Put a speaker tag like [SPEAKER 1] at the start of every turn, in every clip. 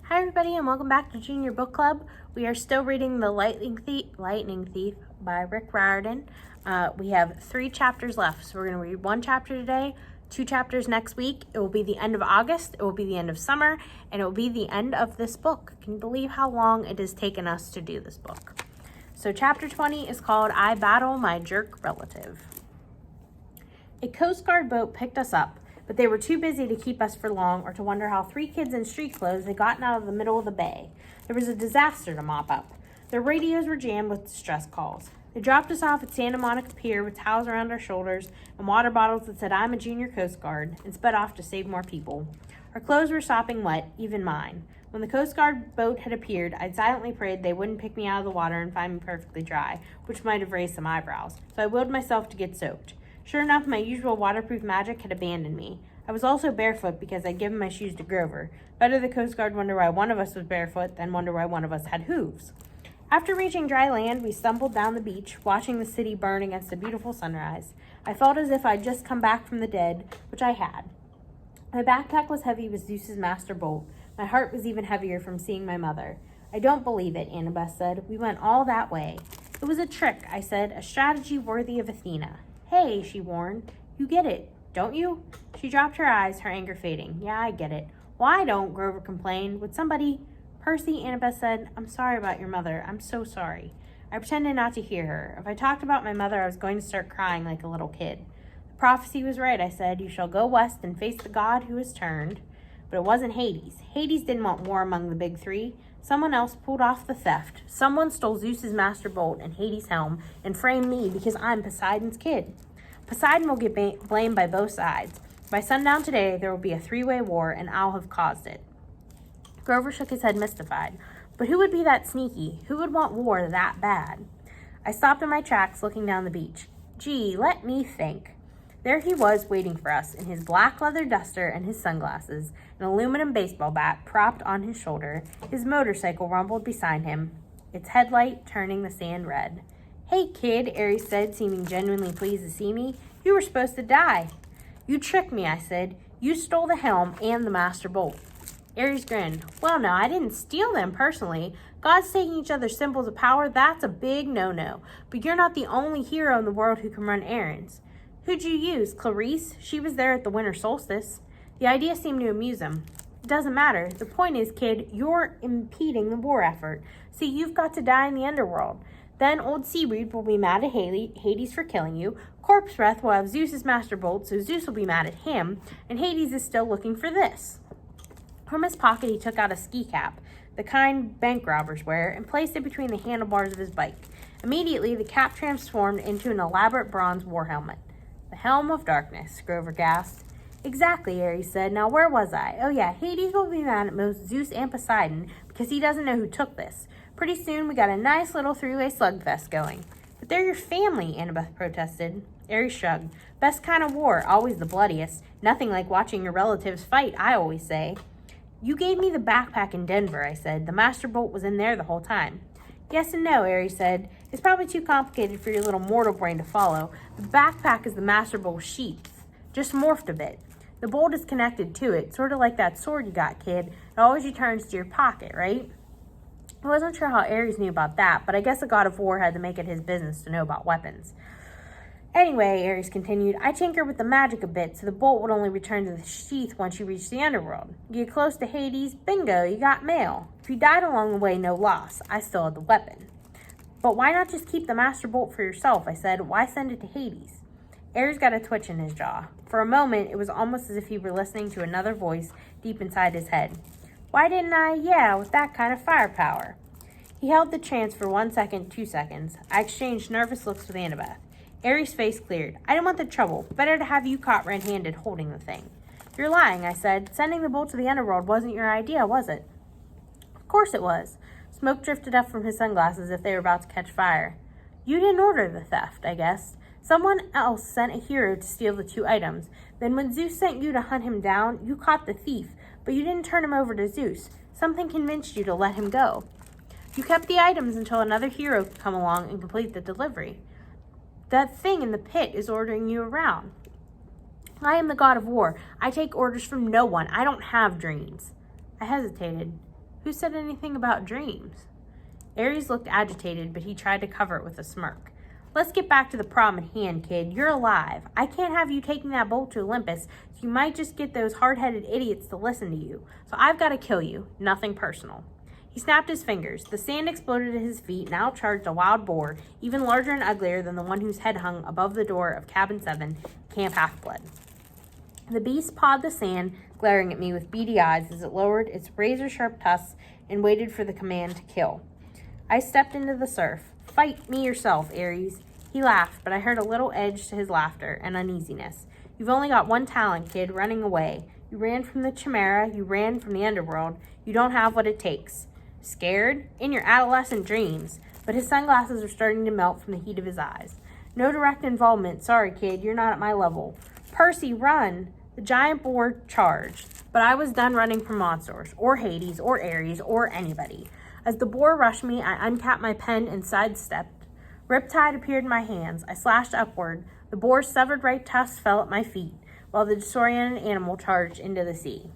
[SPEAKER 1] Hi everybody and welcome back to Junior Book Club. We are still reading The Lightning Thief by Riordan. We have 3 chapters left, so we're going to read 1 chapter today, 2 chapters next week. It will be the end of August, it will be the end of summer, and it will be the end of this book. Can you believe how long it has taken us to do this book? So chapter 20 is called I Battle My Jerk Relative. A Coast Guard boat picked us up, but they were too busy to keep us for long or to wonder how 3 kids in street clothes had gotten out of the middle of the bay. There was a disaster to mop up. Their radios were jammed with distress calls. They dropped us off at Santa Monica Pier with towels around our shoulders and water bottles that said, "I'm a junior Coast Guard," and sped off to save more people. Our clothes were sopping wet, even mine. When the Coast Guard boat had appeared, I'd silently prayed they wouldn't pick me out of the water and find me perfectly dry, which might have raised some eyebrows, so I willed myself to get soaked. Sure enough, my usual waterproof magic had abandoned me. I was also barefoot because I'd given my shoes to Grover. Better the Coast Guard wonder why one of us was barefoot than wonder why one of us had hooves. After reaching dry land, we stumbled down the beach, watching the city burn against a beautiful sunrise. I felt as if I'd just come back from the dead, which I had. My backpack was heavy with Zeus's master bolt. My heart was even heavier from seeing my mother. "I don't believe it," Annabeth said. "We went all that way." "It was a trick," I said, "a strategy worthy of Athena." "Hey," she warned, "you get it, don't you?" She dropped her eyes, her anger fading. "Yeah, I get it." "Well, I don't," Grover complained. "Would somebody—" "Percy," Annabeth said, "I'm sorry about your mother. I'm so sorry." I pretended not to hear her. If I talked about my mother, I was going to start crying like a little kid. "The prophecy was right," I said. "You shall go west and face the god who has turned." But it wasn't Hades. Hades didn't want war among the big 3. Someone else pulled off the theft. Someone stole Zeus's master bolt and Hades' helm and framed me because I'm Poseidon's kid. Poseidon will get blamed by both sides. By sundown today, there will be a 3-way war, and I'll have caused it. Grover shook his head mystified. But who would be that sneaky? Who would want war that bad? I stopped in my tracks, looking down the beach. Gee, let me think. There he was waiting for us, in his black leather duster and his sunglasses, an aluminum baseball bat propped on his shoulder. His motorcycle rumbled beside him, its headlight turning the sand red. "Hey, kid," Aries said, seeming genuinely pleased to see me. "You were supposed to die." "You tricked me," I said. "You stole the helm and the master bolt." Aries grinned. "Well, no, I didn't steal them personally. Gods taking each other's symbols of power, that's a big no-no. But you're not the only hero in the world who can run errands." "Who'd you use? Clarice? She was there at the winter solstice." The idea seemed to amuse him. "It doesn't matter. The point is, kid, you're impeding the war effort. See, you've got to die in the underworld. Then old Seaweed will be mad at Hades for killing you. Corpse Breath will have Zeus's master bolt, so Zeus will be mad at him. And Hades is still looking for this." From his pocket, he took out a ski cap, the kind bank robbers wear, and placed it between the handlebars of his bike. Immediately, the cap transformed into an elaborate bronze war helmet. "The Helm of Darkness," Grover gasped. "Exactly," Ares said. "Now, where was I? Oh, yeah, Hades will be mad at both Zeus and Poseidon because he doesn't know who took this. Pretty soon, we got a nice little 3-way slugfest going." "But they're your family," Annabeth protested. Ares shrugged. "Best kind of war, always the bloodiest. Nothing like watching your relatives fight, I always say." "You gave me the backpack in Denver," I said. "The master bolt was in there the whole time." "Yes and no," Ares said. "It's probably too complicated for your little mortal brain to follow. The backpack is the master bolt sheath, just morphed a bit. The bolt is connected to it, sort of like that sword you got, kid. It always returns to your pocket, right?" I wasn't sure how Ares knew about that, but I guess the god of war had to make it his business to know about weapons. "Anyway," Ares continued, "I tinkered with the magic a bit, so the bolt would only return to the sheath once you reach the underworld. You get close to Hades, bingo, you got mail. If you died along the way, no loss. I still had the weapon." "But why not just keep the master bolt for yourself?" I said. "Why send it to Hades?" Ares got a twitch in his jaw. For a moment, it was almost as if he were listening to another voice deep inside his head. "Why didn't I? Yeah, with that kind of firepower." He held the chance for 1 second, 2 seconds. I exchanged nervous looks with Annabeth. Ares' face cleared. "I didn't want the trouble. Better to have you caught red-handed holding the thing." "You're lying," I said. "Sending the bolt to the underworld wasn't your idea, was it?" "Of course it was." Smoke drifted up from his sunglasses as if they were about to catch fire. "You didn't order the theft, I guess. Someone else sent a hero to steal the 2 items. Then when Zeus sent you to hunt him down, you caught the thief, but you didn't turn him over to Zeus. Something convinced you to let him go. You kept the items until another hero could come along and complete the delivery. That thing in the pit is ordering you around." "I am the god of war. I take orders from no one. I don't have dreams." I hesitated. Who said anything about dreams? Aries looked agitated, but he tried to cover it with a smirk. Let's get back to the problem at hand, kid. You're alive. I can't have you taking that bolt to Olympus, so you might just get those hard-headed idiots to listen to you. So I've got to kill you. Nothing personal. He snapped his fingers. The sand exploded at his feet and out charged a wild boar, even larger and uglier than the one whose head hung above the door of Cabin 7, Camp Half-Blood. The beast pawed the sand, glaring at me with beady eyes as it lowered its razor-sharp tusks and waited for the command to kill. I stepped into the surf. Fight me yourself, Aries. He laughed, but I heard a little edge to his laughter and uneasiness. You've only got one talent, kid, running away. You ran from the Chimera, you ran from the underworld. You don't have what it takes. Scared? In your adolescent dreams. But his sunglasses were starting to melt from the heat of his eyes. No direct involvement. Sorry, kid, you're not at my level. Percy, run! The giant boar charged, but I was done running from monsters, or Hades, or Ares, or anybody. As the boar rushed me, I uncapped my pen and sidestepped. Riptide appeared in my hands. I slashed upward. The boar's severed right tusk fell at my feet, while the disoriented animal charged into the sea.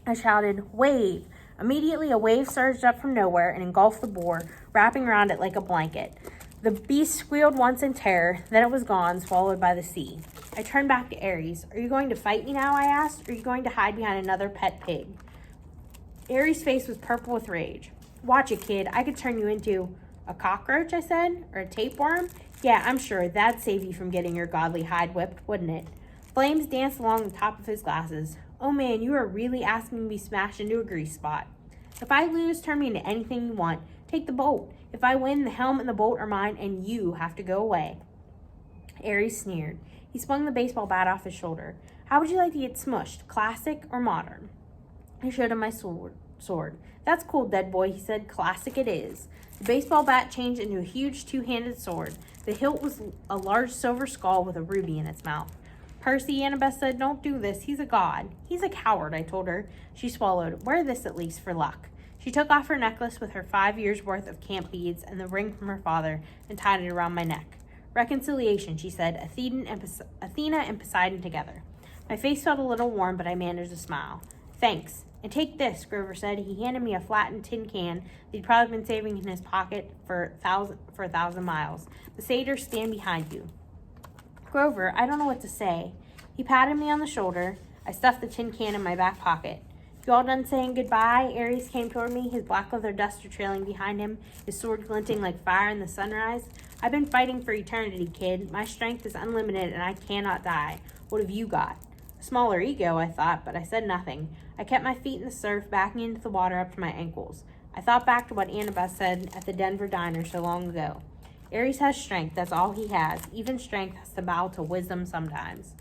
[SPEAKER 1] I shouted, "Wave!" Immediately, a wave surged up from nowhere and engulfed the boar, wrapping around it like a blanket. The beast squealed once in terror, then it was gone, swallowed by the sea. I turned back to Ares. Are you going to fight me now, I asked, or are you going to hide behind another pet pig? Ares' face was purple with rage. Watch it, kid. I could turn you into a cockroach, I said, or a tapeworm. Yeah, I'm sure that'd save you from getting your godly hide whipped, wouldn't it? Flames danced along the top of his glasses. Oh man, you are really asking me to be smashed into a grease spot. If I lose, turn me into anything you want. Take the bolt. If I win, the helm and the bolt are mine, and you have to go away. Ares sneered. He swung the baseball bat off his shoulder. How would you like to get smushed, classic or modern? I showed him my sword. That's cool, dead boy, he said. Classic it is. The baseball bat changed into a huge two-handed sword. The hilt was a large silver skull with a ruby in its mouth. Percy, Annabeth said, don't do this. He's a god. He's a coward, I told her. She swallowed. Wear this at least for luck. She took off her necklace with her 5 years' worth of camp beads and the ring from her father and tied it around my neck. Reconciliation, she said, Athena and Poseidon together. My face felt a little warm, but I managed to smile. Thanks. And take this, Grover said. He handed me a flattened tin can that he'd probably been saving in his pocket for 1,000 miles. The satyrs stand behind you. Grover, I don't know what to say. He patted me on the shoulder. I stuffed the tin can in my back pocket. You all done saying goodbye? Ares came toward me, his black leather duster trailing behind him, his sword glinting like fire in the sunrise. I've been fighting for eternity, kid. My strength is unlimited and I cannot die. What have you got? A smaller ego, I thought, but I said nothing. I kept my feet in the surf, backing into the water up to my ankles. I thought back to what Annabeth said at the Denver diner so long ago. Ares has strength, that's all he has. Even strength has to bow to wisdom sometimes.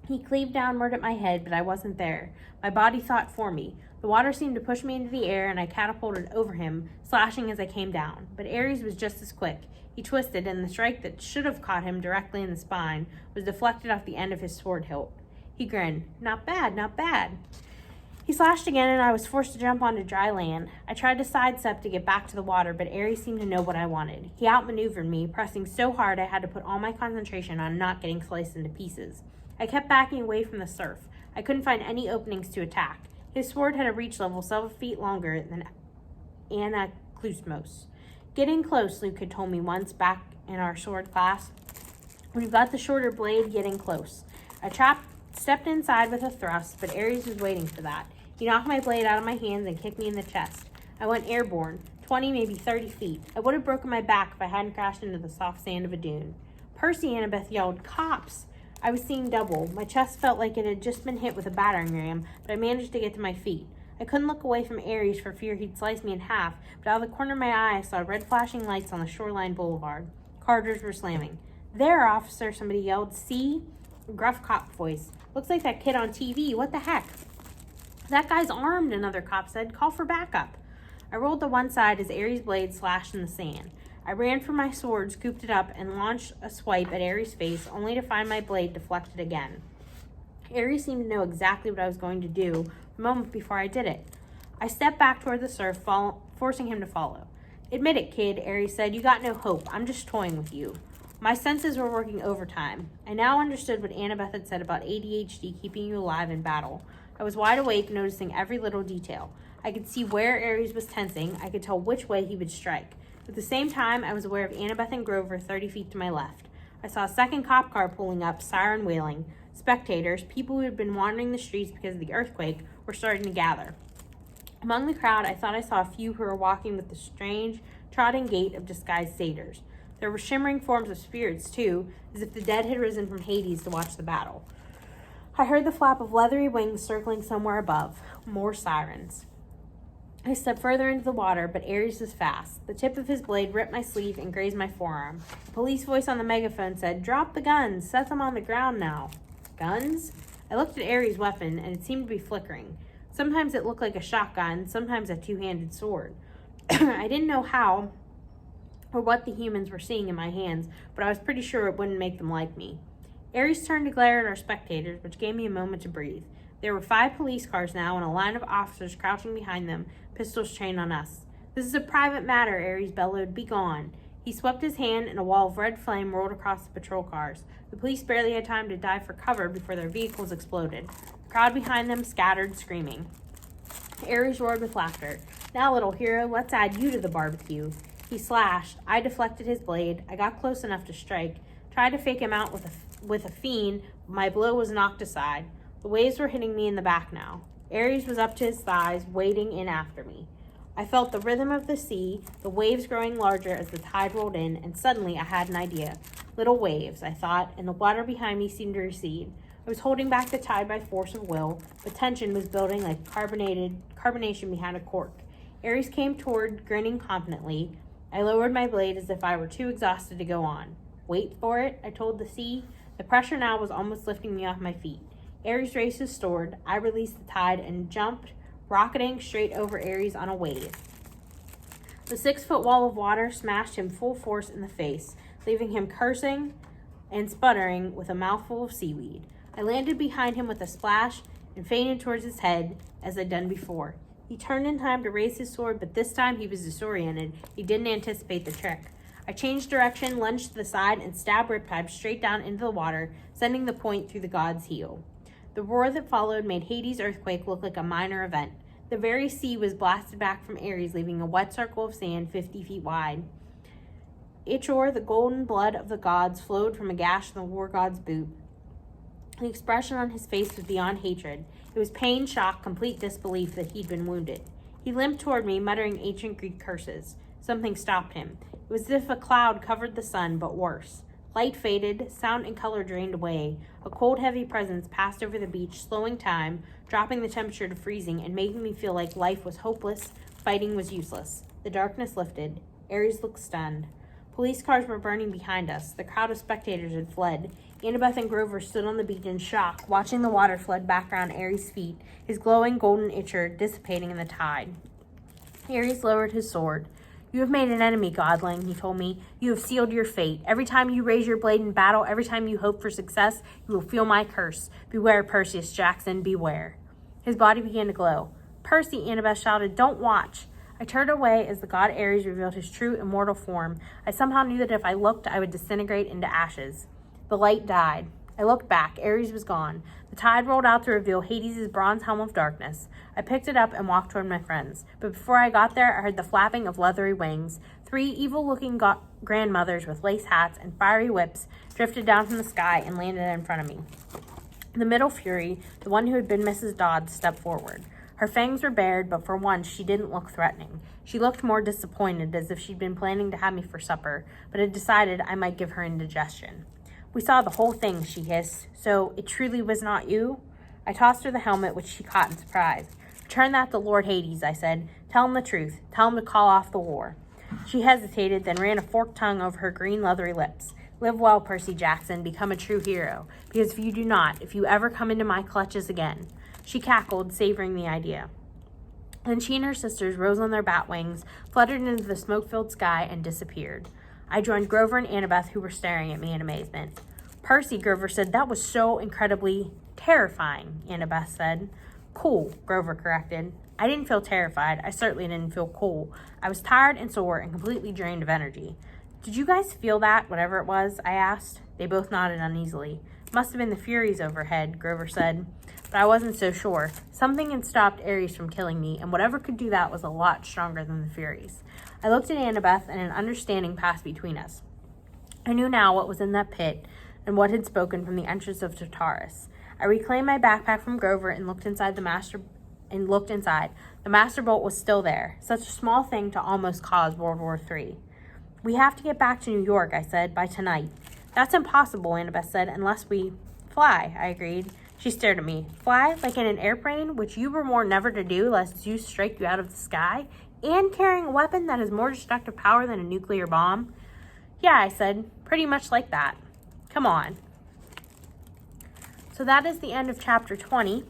[SPEAKER 1] He cleaved downward at my head, but I wasn't there. My body thought for me. The water seemed to push me into the air, and I catapulted over him, slashing as I came down. But Ares was just as quick. He twisted, and the strike that should have caught him directly in the spine was deflected off the end of his sword hilt. He grinned. Not bad, not bad. He slashed again, and I was forced to jump onto dry land. I tried to sidestep to get back to the water, but Ares seemed to know what I wanted. He outmaneuvered me, pressing so hard I had to put all my concentration on not getting sliced into pieces. I kept backing away from the surf. I couldn't find any openings to attack. His sword had a reach level 7 feet longer than Anaklusmos. Getting close, Luke had told me once back in our sword class. When you've got the shorter blade, getting close. I stepped inside with a thrust, but Ares was waiting for that. He knocked my blade out of my hands and kicked me in the chest. I went airborne, 20, maybe 30 feet. I would have broken my back if I hadn't crashed into the soft sand of a dune. Percy, Annabeth yelled, Cops! I was seeing double. My chest felt like it had just been hit with a battering ram, but I managed to get to my feet. I couldn't look away from Ares for fear he'd slice me in half, but out of the corner of my eye I saw red flashing lights on the shoreline boulevard. Cars were slamming. There, officer, somebody yelled. See? A gruff cop voice. Looks like that kid on TV. What the heck? That guy's armed, another cop said. Call for backup. I rolled to one side as Ares' blade slashed in the sand. I ran for my sword, scooped it up, and launched a swipe at Ares' face, only to find my blade deflected again. Ares seemed to know exactly what I was going to do a moment before I did it. I stepped back toward the surf, forcing him to follow. Admit it, kid, Ares said. You got no hope. I'm just toying with you. My senses were working overtime. I now understood what Annabeth had said about ADHD keeping you alive in battle. I was wide awake, noticing every little detail. I could see where Aries was tensing. I could tell which way he would strike. At the same time, I was aware of Annabeth and Grover 30 feet to my left. I saw a second cop car pulling up, siren wailing. Spectators, people who had been wandering the streets because of the earthquake, were starting to gather. Among the crowd, I thought I saw a few who were walking with the strange, trotting gait of disguised satyrs. There were shimmering forms of spirits, too, as if the dead had risen from Hades to watch the battle. I heard the flap of leathery wings circling somewhere above. More sirens. I stepped further into the water, but Aries was fast. The tip of his blade ripped my sleeve and grazed my forearm. A police voice on the megaphone said, "Drop the guns. Set them on the ground now." Guns? I looked at Aries' weapon, and it seemed to be flickering. Sometimes it looked like a shotgun, sometimes a two-handed sword. I didn't know how or what the humans were seeing in my hands, but I was pretty sure it wouldn't make them like me. Aries turned to glare at our spectators, which gave me a moment to breathe. There were 5 police cars now and a line of officers crouching behind them, pistols trained on us. "This is a private matter," Aries bellowed. "Be gone." He swept his hand and a wall of red flame rolled across the patrol cars. The police barely had time to dive for cover before their vehicles exploded. The crowd behind them scattered, screaming. Aries roared with laughter. "Now, little hero, let's add you to the barbecue." He slashed. I deflected his blade. I got close enough to strike. Tried to fake him out with a fiend, but my blow was knocked aside. The waves were hitting me in the back now. Aries was up to his thighs, wading in after me. I felt the rhythm of the sea, the waves growing larger as the tide rolled in, and suddenly I had an idea. Little waves, I thought, and the water behind me seemed to recede. I was holding back the tide by force of will, but tension was building like carbonation behind a cork. Aries came toward, grinning confidently. I lowered my blade as if I were too exhausted to go on. "Wait for it," I told the sea. The pressure now was almost lifting me off my feet. Aries raised his sword. I released the tide and jumped, rocketing straight over Aries on a wave. The 6-foot wall of water smashed him full force in the face, leaving him cursing and sputtering with a mouthful of seaweed. I landed behind him with a splash and feinted towards his head as I'd done before. He turned in time to raise his sword, but this time he was disoriented. He didn't anticipate the trick. I changed direction, lunged to the side, and stabbed Riptide straight down into the water, sending the point through the god's heel. The roar that followed made Hades' earthquake look like a minor event. The very sea was blasted back from Aries, leaving a wet circle of sand 50 feet wide. Ichor, the golden blood of the gods, flowed from a gash in the war god's boot. The expression on his face was beyond hatred. It was pain, shock, complete disbelief that he'd been wounded. He limped toward me, muttering ancient Greek curses. Something stopped him. It was as if a cloud covered the sun, but worse. Light faded, sound and color drained away. A cold, heavy presence passed over the beach, slowing time, dropping the temperature to freezing, and making me feel like life was hopeless, fighting was useless. The darkness lifted. Aries looked stunned. Police cars were burning behind us. The crowd of spectators had fled. Annabeth and Grover stood on the beach in shock, watching the water flood back around Aries' feet, his glowing golden ichor dissipating in the tide. Aries lowered his sword. "You have made an enemy, godling," he told me. "You have sealed your fate. Every time you raise your blade in battle, every time you hope for success, you will feel my curse. Beware, Perseus Jackson, beware." His body began to glow. "Percy," Annabeth shouted, "don't watch." I turned away as the god Aries revealed his true immortal form. I somehow knew that if I looked, I would disintegrate into ashes. The light died. I looked back. Aries was gone. The tide rolled out to reveal Hades' bronze helm of darkness. I picked it up and walked toward my friends. But before I got there, I heard the flapping of leathery wings. 3 evil-looking grandmothers with lace hats and fiery whips drifted down from the sky and landed in front of me. The middle fury, the one who had been Mrs. Dodd, stepped forward. Her fangs were bared, but for once she didn't look threatening. She looked more disappointed, as if she'd been planning to have me for supper, but had decided I might give her indigestion. "We saw the whole thing," she hissed. "So it truly was not you?" I tossed her the helmet, which she caught in surprise. "Return that to Lord Hades," I said. "Tell him the truth. Tell him to call off the war." She hesitated, then ran a forked tongue over her green leathery lips. "Live well, Percy Jackson. Become a true hero. Because if you do not, if you ever come into my clutches again..." She cackled, savoring the idea. Then she and her sisters rose on their bat wings, fluttered into the smoke-filled sky, and disappeared. I joined Grover and Annabeth, who were staring at me in amazement. "Percy," Grover said, "that was so incredibly terrifying," Annabeth said. "Cool," Grover corrected. I didn't feel terrified. I certainly didn't feel cool. I was tired and sore and completely drained of energy. "Did you guys feel that, whatever it was?" I asked. They both nodded uneasily. Must have been the Furies overhead, Grover said. But I wasn't so sure. Something had stopped Ares from killing me, and whatever could do that was a lot stronger than the Furies. I looked at Annabeth, and an understanding passed between us. I knew now what was in that pit, and what had spoken from the entrance of Tartarus. I reclaimed my backpack from Grover and looked inside. The master bolt was still there, such a small thing to almost cause World War III. We have to get back to New York, I said, by tonight. That's impossible, Annabeth said, unless we fly, I agreed. She stared at me. Fly, like in an airplane, which you were warned never to do lest Zeus strike you out of the sky, and carrying a weapon that has more destructive power than a nuclear bomb? Yeah, I said, pretty much like that. Come on. So that is the end of chapter 20.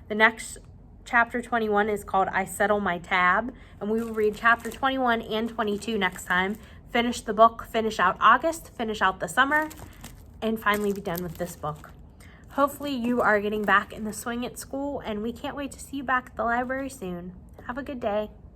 [SPEAKER 1] The next chapter 21 is called I Settle My Tab, and we will read chapter 21 and 22 next time. Finish the book, finish out August, finish out the summer, and finally be done with this book. Hopefully you are getting back in the swing at school, and we can't wait to see you back at the library soon. Have a good day.